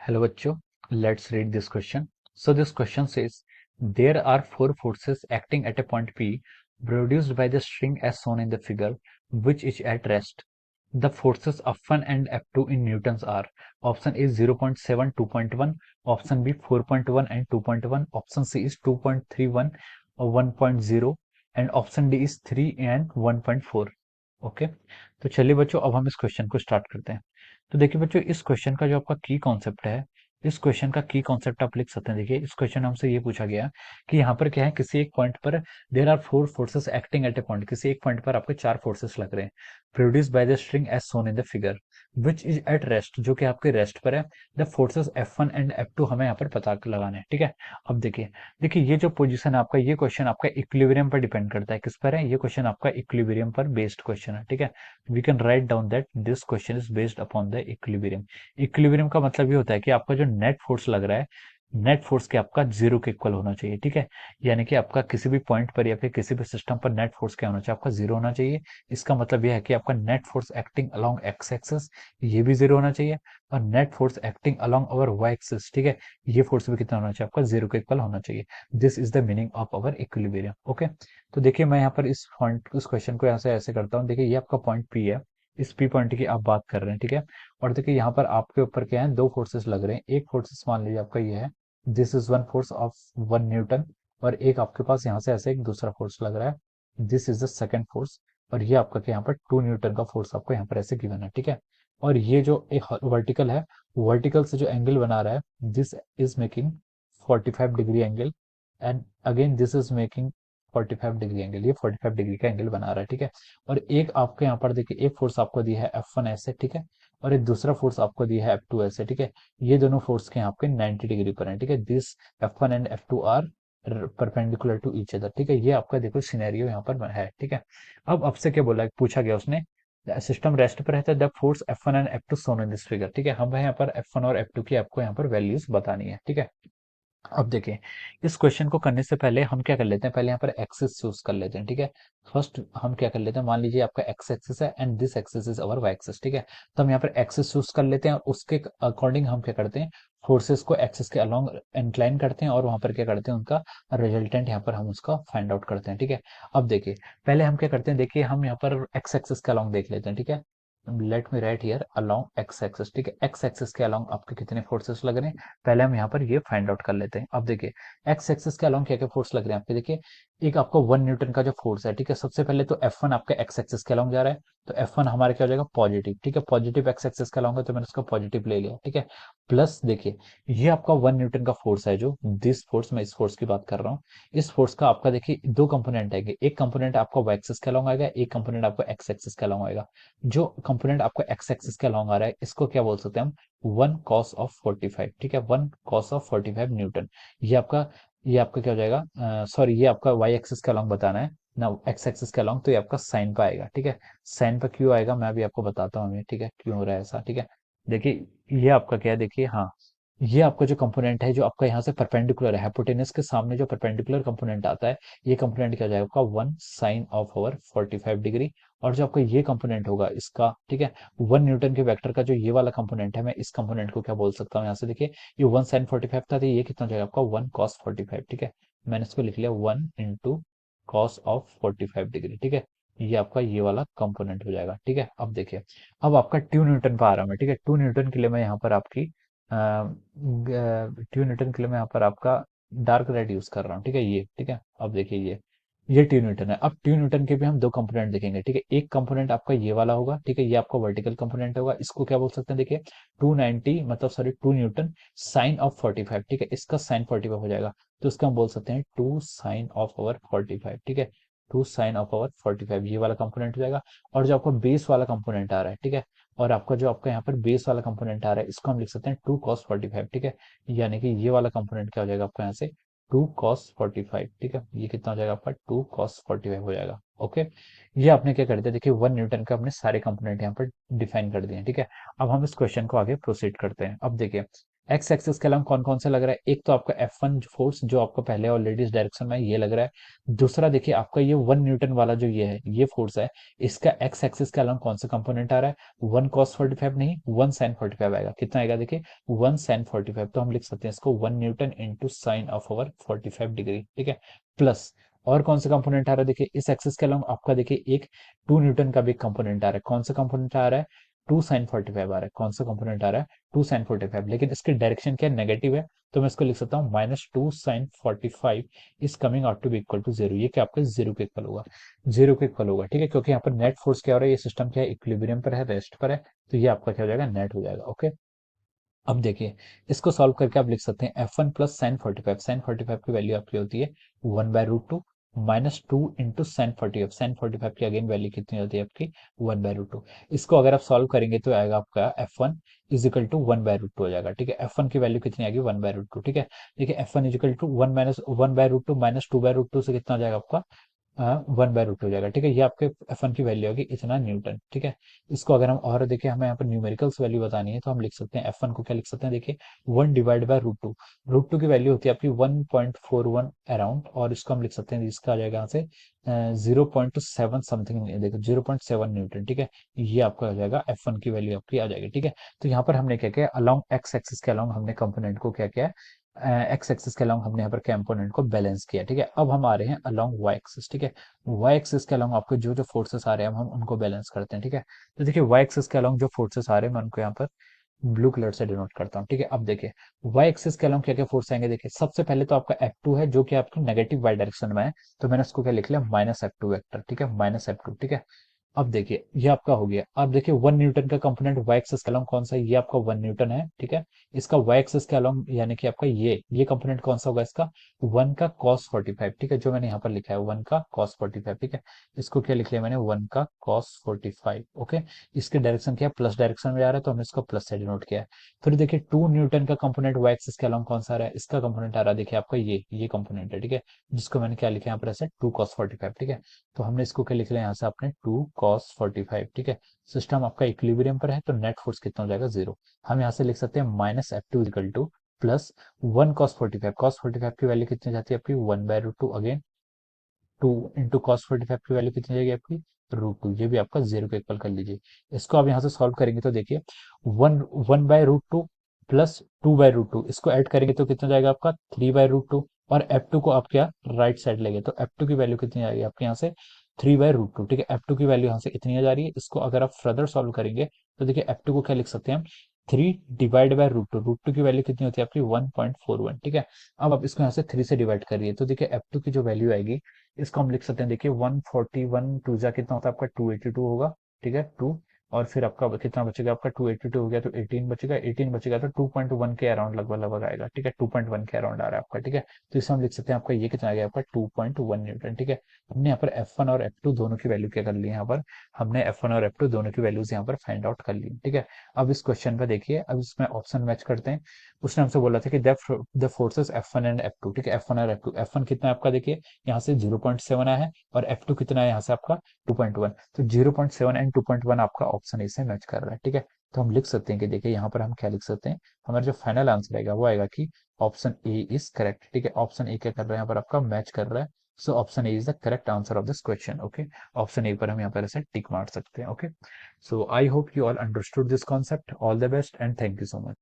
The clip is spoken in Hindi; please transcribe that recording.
Hello बच्चों, let's read this question. So this question says there are four forces acting at a point P produced by the string as shown in the figure, which is at rest. The forces F1 and F2 in newtons are option A is 0.7, 2.1, option B 4.1 and 2.1, option C is 2.31 or 1.0 and option D is 3 and 1.4. Okay, तो चलिए बच्चों अब हम इस क्वेश्चन को स्टार्ट करते हैं। तो देखिए बच्चों, इस क्वेश्चन का जो आपका की कॉन्सेप्ट है, इस क्वेश्चन का की कॉन्सेप्ट आप लिख सकते हैं। देखिए इस क्वेश्चन में हमसे ये पूछा गया कि यहाँ पर क्या है, किसी एक पॉइंट पर there are four forces acting at a point, किसी एक पॉइंट पर आपके चार फोर्सेस लग रहे हैं, produce by the string as shown in the figure, which is at rest, जो कि आपके रेस्ट पर है। The forces F1 and F2 हमें यहाँ पर पता लगाना है। ठीक है, अब देखिए देखिए ये जो पोजीशन है आपका, ये क्वेश्चन आपका इक्विलिब्रियम पर डिपेंड करता है। किस पर है ये क्वेश्चन? आपका इक्विलिब्रियम पर बेस्ड क्वेश्चन है। ठीक है, we can write down that this question is based upon the equilibrium. Equilibrium का मतलब ये होता है कि आपका जो नेट फोर्स लग रहा है, नेट फोर्स के आपका जीरो के इक्वल होना चाहिए। ठीक है, यानी कि आपका किसी भी पॉइंट पर या फिर किसी भी सिस्टम पर नेट फोर्स क्या होना चाहिए? आपका जीरो होना चाहिए। इसका मतलब यह है कि आपका net force acting along x axis ये भी जीरो होना चाहिए, और नेट फोर्स एक्टिंग अलोंग अवर वाई एक्सिस, ठीक है, ये फोर्स भी कितना होना चाहिए? आपका जीरो के इक्वल होना चाहिए। This is the meaning of our equilibrium. Okay, तो देखिए मैं यहाँ पर इस पॉइंट, इस क्वेश्चन को यहाँ से ऐसे करता हूँ। देखिए ये आपका पॉइंट पी है, इस पी पॉइंट की आप बात कर रहे हैं। ठीक है, और देखिए यहाँ पर आपके ऊपर क्या है, दो फोर्सेस लग रहे हैं। एक फोर्सेस मान लीजिए आपका ये है, this is one force of 1 Newton, और एक आपके पास यहाँ से ऐसे एक दूसरा फोर्स लग रहा है, this is the second force, और ये आपका क्या यहाँ पर 2 न्यूटन का फोर्स आपको यहाँ पर ऐसे गिवन है। ठीक है, और ये जो एक वर्टिकल है, वर्टिकल से जो एंगल बना रहा है, this is making 45 degree angle, and again this is making 45 degree angle, ये 45 डिग्री का एंगल बना रहा है। ठीक है, और एक आपके यहाँ पर देखिए, एक फोर्स आपको दी है F1 ऐसे, ठीक है, और एक दूसरा फोर्स आपको दिया है F2 ऐसे। ठीक है, ये दोनों फोर्स के यहाँ पे 90 डिग्री पर है। ठीक है, this F1 and F2 are perpendicular to each other. ठीक है, ये आपका देखो सिनेरियो यहाँ पर है। ठीक है, अब आपसे क्या बोला, पूछा गया उसने, सिस्टम रेस्ट पर रहता है, the force F1 and F2 shown in this figure. ठीक है, हम यहाँ पर F1 और F2 की आपको यहाँ पर वैल्यूज बतानी है। ठीक है, अब देखिए इस क्वेश्चन को करने से पहले हम क्या कर लेते हैं, पहले यहाँ पर एक्सिस चूज कर लेते हैं। ठीक है, फर्स्ट हम क्या कर लेते हैं, मान लीजिए आपका एक्स एक्सिस है and this axis is our Y axis. ठीक है, तो हम यहाँ पर एक्सिस चूज कर लेते हैं, और उसके अकॉर्डिंग हम क्या करते हैं, फोर्सेस को एक्सिस के अलोंग इंक्लाइन करते हैं, और वहां पर क्या करते हैं, उनका रिजल्टेंट यहाँ पर हम उसका फाइंड आउट करते हैं। ठीक है, अब देखिए पहले हम क्या करते हैं, देखिए हम यहाँ पर एक्स एक्सिस के अलोंग देख लेते हैं। ठीक है, let me right here along x axis. ठीक है, एक्स एक्सिस के अलोंग आपके कितने फोर्सेस लग रहे हैं, पहले हम यहाँ पर ये फाइंड आउट कर लेते हैं। अब देखिए एक्स एक्सिस के अलोंग क्या क्या फोर्स लग रहे हैं आपके, देखिए एक आपको 1 न्यूटन का जो फोर्स है। ठीक है, सबसे पहले तो F1 आपका एक्स एक्सिस के अलोंग जा रहा है, तो F1 हमारे क्या हो जाएगा, पॉजिटिव। ठीक है, पॉजिटिव एक्स एक्सिस के अलोंग है, तो मैंने उसका पॉजिटिव ले लिया। ठीक है, प्लस देखिए ये आपका 1 न्यूटन का फोर्स है, जो दिस फोर्स, मैं इस फोर्स की बात कर रहा हूँ, इस फोर्स का आपका देखिए दो कंपोनेंट आएंगे, एक कंपोनेंट आपका वाई एक्सिस के अलोंग आएगा, एक कंपोनेंट आपका एक्स एक्सिस के अलोंग आएगा। जो कंपोनेंट आपका एक्स एक्सिस के अलोंग आ रहा है, इसको क्या बोल सकते हैं हम, 1 cos of 45। ठीक है, 1 cos of 45 न्यूटन। ये आपका क्या हो जाएगा, सॉरी ये आपका वाई एक्सिस के अलोंग बताना है ना, एक्स एक्सिस के अलोंग, तो ये आपका साइन पे आएगा। ठीक है, साइन पे क्यों आएगा मैं अभी आपको बताता हूँ हमें, ठीक है, क्यों हो रहा है ऐसा। ठीक है, देखिए ये आपका क्या है, देखिए हाँ, ये आपका जो कंपोनेंट है, जो आपका यहाँ से परपेंडिकुलर है, हाइपोटेनस के सामने जो परपेंडिकुलर कंपोनेंट आता है, ये कंपोनेंट क्या हो जाएगा आपका 1 sin of 45 डिग्री। और जो आपका ये कंपोनेंट होगा इसका, ठीक है, 1 न्यूटन के वेक्टर का जो ये वाला कंपोनेंट है, मैं इस कंपोनेंट को क्या बोल सकता हूँ, यहाँ से देखिए ये 1 sin 45 था, तो ये कितना हो जाएगा आपका 1 cos 45। ठीक है, मैंने इसको लिख लिया 1 into cos of 45 डिग्री। ठीक है, ये आपका ये वाला कंपोनेंट हो जाएगा। ठीक है, अब देखिए अब आपका 2 न्यूटन पर आ रहा हूँ मैं। ठीक है, 2 न्यूटन के लिए मैं यहाँ पर आपकी 2 न्यूटन के लिए मैं यहाँ पर आपका डार्क रेड यूज कर रहा हूँ। ठीक है, ये ठीक है, अब देखिए ये 2 न्यूटन है। अब 2 न्यूटन के भी हम दो कंपोनेंट देखेंगे। ठीक है, एक कंपोनेंट आपका ये वाला होगा, ठीक है, ये आपका वर्टिकल कंपोनेंट होगा, इसको क्या बोल सकते हैं, देखिए 290 मतलब सॉरी 2 न्यूटन sin of 45। ठीक है, इसका साइन 45 हो जाएगा, तो इसका हम बोल सकते हैं 2 sin of 45। ठीक है, 2 sin of 45 ये वाला कंपोनेंट हो जाएगा। और जो आपका बेस वाला कंपोनेंट आ रहा है, ठीक है, और आपका जो आपका यहाँ पर बेस वाला कंपोनेंट आ रहा है, इसको हम लिख सकते हैं 2 cos 45। ठीक है, यानी कि ये वाला कंपोनेंट क्या हो जाएगा आपका यहाँ से 2 cos 45। ठीक है, ये कितना हो जाएगा आपका 2 cos 45 हो जाएगा। ओके, ये आपने क्या कर दिया, देखिए 1 न्यूटन का अपने सारे कंपोनेंट यहाँ पर डिफाइन कर दिए हैं। ठीक है, अब हम इस क्वेश्चन को आगे प्रोसीड करते हैं। अब देखिए एक्स एक्सिस के अलावा कौन कौन सा लग रहा है, एक तो आपका F1 फोर्स जो आपको पहले ऑलरेडी इस डायरेक्शन में ये लग रहा है। दूसरा देखिए आपका ये 1 न्यूटन वाला जो ये है ये फोर्स है, इसका एक्स एक्सिस के अलावा कौन सा कंपोनेंट आ रहा है, 1 cos 45 नहीं 1 sin 45 आएगा। कितना आएगा देखिए 1 sin 45, तो हम लिख सकते हैं इसको 1 Newton into sine of over 45 degree, ठीक है। प्लस और कौन सा कंपोनेंट आ रहा है देखिए इस एक्सिस के अलावा आपका देखिए एक 2 न्यूटन का भी कंपोनेंट आ रहा है। कौन सा कंपोनेंट आ रहा है, 2 sin 45 आ रहा है। कौन सा कंपोनेंट आ रहा है, 2 sin 45, लेकिन इसकी डायरेक्शन क्या नेगेटिव है, तो मैं इसको लिख सकता हूँ -2 sin 45 is coming out to be equal to zero. ये क्या आपका जीरो के इक्वल होगा, जीरो के इक्वल होगा, ठीक है। क्योंकि यहाँ पर नेट फोर्स क्या हो रहा है, ये सिस्टम क्या है, इक्विलिब्रियम पर है, रेस्ट पर है, तो ये आपका क्या हो जाएगा, नेट हो जाएगा। ओके, अब देखिए इसको सॉल्व करके आप लिख सकते हैं F1 प्लस साइन 45 की वैल्यू आपकी होती है 1/√2 -2 इंटू साइन 45 की अगेन वैल्यू कितनी होती है आपकी 1/√2। इसको अगर आप सॉल्व करेंगे तो आएगा आपका F1 इज इक्वल टू 1/√2 हो जाएगा, ठीक है। F1 की वैल्यू कितनी आएगी 1/√2, ठीक है। देखिए F1 is equal to 1/√2 minus 2/√2 से कितना हो जाएगा आपका 1/√2 हो जाएगा, ठीक है। ये आपके F1 की वैल्यू होगी इतना न्यूटन, ठीक है। इसको अगर हम और देखिए हमें यहाँ पर न्यूमेरिकल्स वैल्यू बतानी है तो हम लिख सकते हैं F1 को क्या लिख सकते हैं देखिए 1/√2। √2 की वैल्यू होती है आपकी 1.41 अराउंड, और इसको हम लिख सकते हैं इसका आ जाएगा यहाँ से 0.7 समथिंग, देखो 0.7 न्यूटन, ठीक है। ये आपका हो जाएगा F1 की वैल्यू आपकी आ जाएगी, ठीक है। तो यहाँ पर हमने क्या किया, अलोंग एक्स एक्सिस के अलोंग हमने कंपोनेंट को क्या किया, एक्स एक्सिस के अलोंग हमने यहाँ पर कंपोनेंट को बैलेंस किया, ठीक है। अब हम आ रहे हैं अलोंग वाई एक्सिस, ठीक है। वाई एक्सिस के अलोंग आपके जो जो फोर्सेस आ रहे हैं हम उनको बैलेंस करते हैं, ठीक है। तो देखिए वाई एक्सिस के अलोंग जो फोर्सेस आ रहे हैं मैं उनको यहाँ पर ब्लू कलर से डिनोट करता हूँ, ठीक है। अब देखिए वाई एक्सिस के अलोंग क्या क्या फोर्स आएंगे, देखिए सबसे पहले तो आपका F2 है जो कि आपकी नेगेटिव वाई डायरेक्शन में है, तो मैंने उसको क्या लिख लिया -F2 वेक्टर, ठीक है, -F2, ठीक है। अब देखिए ये आपका हो गया। अब देखिए 1 न्यूटन का कंपोनेंट वाई एक्सिस के अलोंग कौन सा है, ये आपका 1 न्यूटन है, ठीक है। इसका वाई एक्सिस के अलोंग यानी कि आपका ये कंपोनेंट कौन सा होगा इसका 1 का cos 45, ठीक है, जो मैंने यहाँ पर लिखा है 1 का cos 45, ठीक है। इसको क्या लिख लिया मैंने 1 का cos 45, ओके। इसके डायरेक्शन क्या है, प्लस डायरेक्शन में जा रहा है, तो हमने इसको प्लस से डिनोट किया है। फिर देखिए 2 न्यूटन का कंपोनेंट वाई एक्सिस के अलोंग कौन सा आ रहा है, इसका कंपोनेंट आ रहा है देखिए आपका ये कंपोनेंट है, ठीक है, जिसको मैंने क्या लिखा है यहाँ पर ऐसे 2 cos 45, ठीक है। तो हमने इसको क्या लिख लिया यहाँ से आपने 2 cos 45, ठीक है। सिस्टम आपका इक्विलिब्रियम पर है, तो नेट फोर्स कितना हो जाएगा जीरो। हम यहाँ से लिख सकते हैं -F2 equal two plus 1 cos 45, cos 45 की वैल्यू कितनी जाती है आपकी 1/√2, अगेन 2 इंटू cos 45 की वैल्यू कितनी जाएगी आपकी √2, ये भी आपका जीरो के इक्वल कर लीजिए। इसको आप यहाँ से सॉल्व करेंगे तो देखिए 1/√2 प्लस 2/√2 इसको ऐड करेंगे तो कितना जाएगा आपका 3/√2, और F2 को आप क्या राइट साइड लेंगे तो F2 की वैल्यू कितनी आएगी आपके यहाँ से 3/√2, ठीक है। F2 की वैल्यू यहाँ से इतनी आ जा रही है। इसको अगर आप फर्दर सॉल्व करेंगे तो देखिए F2 को क्या लिख सकते हैं हम 3 डिवाइड बाय √2, √2 की वैल्यू कितनी होती है आपकी 1.41, ठीक है। अब आप इसको यहाँ से 3 से डिवाइड करिए तो देखिए F2 की जो वैल्यू आएगी इसको हम लिख सकते हैं देखिए 141 टू जा कितना होता है आपका 282 होगा, ठीक है, 2, और फिर आपका कितना बचेगा आपका 282 हो गया तो 18 बचेगा, 18 बचेगा तो 2.1 के अराउंड लगभग लगभग आएगा, ठीक है, 2.1 के अराउंड आ रहा है आपका, ठीक है। तो इसे हम लिख सकते हैं आपका ये कितना आ गया आपका 2.1 न्यूटन, ठीक है। हमने यहाँ पर F1 और F2 दोनों की वैल्यू क्या कर ली, यहाँ पर हमने F1 और F2 दोनों की वैल्यूज यहाँ पर फाइंड आउट कर ली, ठीक है। अब इस क्वेश्चन पे देखिए, अब इसमें ऑप्शन मैच करते हैं। उसने हमसे बोला था कि the forces F1 and F2, ठीक है, F1 और F2, F1 कितना है आपका देखिए यहाँ से 0.7 आया है, और F2 कितना है यहाँ से आपका 2.1, तो 0.7 एंड 2.1 आपका ऑप्शन ए से मैच कर रहा है, ठीक है। तो हम लिख सकते हैं कि देखिए यहाँ पर हम क्या लिख सकते हैं, हमारा जो फाइनल आंसर आएगा वो आएगा कि ऑप्शन ए इज करेक्ट, ठीक है। ऑप्शन ए क्या कर रहा है यहाँ पर आपका मैच कर रहा है, so option A is the correct answer of this question, okay. Option A पर हम यहाँ पर ऐसे टिक मार सकते हैं, okay. So I hope you all understood this concept, all the best and thank you so much.